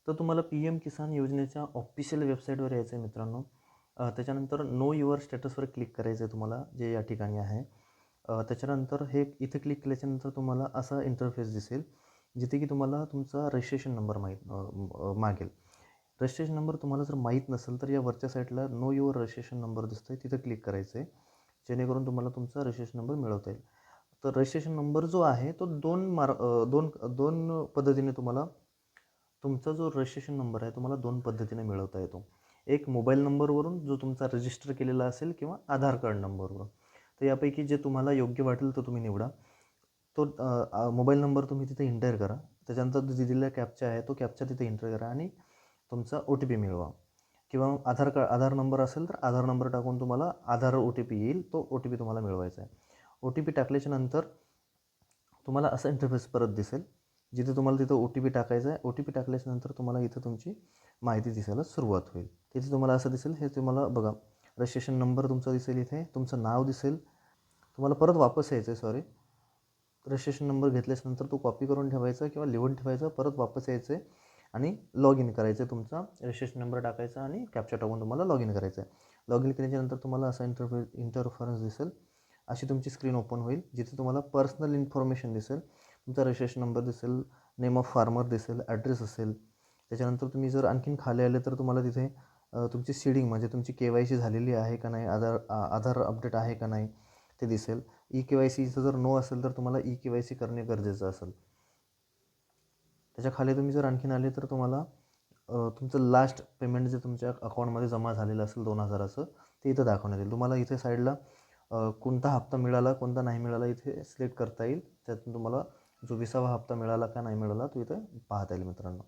तर तुम्हाला P M किसान योजनेच्या ऑफिशियल वेबसाईटवर यायचं आहे मित्रांनो. त्याच्यानंतर नो युअर स्टेटसवर क्लिक करायचं आहे तुम्हाला, जे या ठिकाणी आहे. त्याच्यानंतर हे इथे क्लिक केल्याच्यानंतर तुम्हाला असा इंटरफेस दिसेल, जिथे की तुम्हाला तुमचा रजिस्ट्रेशन नंबर मागेल. रजिस्ट्रेशन नंबर तुम्हाला जर माहीत नसेल तर या वरच्या साईडला नो युअर रजिस्ट्रेशन नंबर दिसतोय, तिथं क्लिक करायचं आहे, जेणेकरून तुम्हाला तुमचा रजिस्ट्रेशन नंबर मिळवता येईल. तर रजिस्ट्रेशन नंबर जो आहे तो दोन पद्धतीने तुम्हाला तुमचा जो रजिस्ट्रेशन नंबर आहे तुम्हाला दोन पद्धतीने मिळवता येतो. एक मोबाईल नंबरवरून जो तुमचा रजिस्टर केलेला असेल किंवा आधार कार्ड नंबरवरून. तर यापैकी जे तुम्हाला योग्य वाटेल तो तुम्ही निवडा. तो मोबाईल नंबर तुम्ही तिथे एंटर करा. त्याच्यानंतर जो दिलेला कॅप्चा आहे तो कॅप्चा तिथे एंटर करा आणि तुमचा ओ टी पी मिळवा. किंवा आधार नंबर असेल तर आधार नंबर टाकून तुम्हाला आधार ओ टी पी येईल, तो ओ टी पी तुम्हाला मिळवायचा आहे. ओ टी पी टाकल्याच्यानंतर तुम्हाला असं इंटरफेस परत दिसेल, जिथे तुम्हाला तिथं ओ टी पी टाकायचा आहे. ओ टी पी टाकल्याच्यानंतर तुम्हाला इथं तुमची माहिती दिसायला सुरुवात होईल. तिथे तुम्हाला असं दिसेल, हे तुम्हाला बघा रजिस्ट्रेशन नंबर तुमचा दिसेल, इथे तुमचं नाव दिसेल. तुम्हाला परत वापस यायचं आहे, सॉरी. रजिस्ट्रेशन नंबर घेतल्याच्यानंतर तो कॉपी करून ठेवायचा किंवा लिहून ठेवायचा, परत वापस यायचं आहे आणि लॉग इन करायचं आहे. तुमचा रजिस्ट्रेशन नंबर टाकायचा आणि कॅप्चा टाकून तुम्हाला लॉग इन करायचं आहे. लॉग इन केल्याच्यानंतर तुम्हाला असा इंटरफरन्स दिसेल. अशी तुमची स्क्रीन ओपन होईल, जिथे तुम्हाला पर्सनल इन्फॉर्मेशन दिसेल. तुमचा रजिस्ट्रेशन नंबर दिसेल, नेम ऑफ फार्मर दिसेल, ॲड्रेस असेल. त्याच्यानंतर तुम्ही जर आणखीन खाली आले तर तुम्हाला तिथे तुमची सीडिंग म्हणजे तुमची KYC झालेली आहे का नाही, आधार अपडेट आहे का नाही ते दिसेल. KYCचं जर नो असेल तर तुम्हाला KYC करणे गरजेचं असेल. त्याच्या खाली तुम्ही जर आणखीन आले तर तुम्हाला तुमचं लास्ट पेमेंट जे तुमच्या अकाउंटमध्ये जमा झालेलं असेल 2,000चं, ते इथं दाखवण्यात येईल. तुम्हाला इथे साईडला कोणता हप्ता मिळाला, कोणता नाही मिळाला इथे सिलेक्ट करता येईल. त्यातून तुम्हाला जो 20वा हप्ता मिळाला का नाही मिळाला तो इथे पाहता येईल मित्रांनो.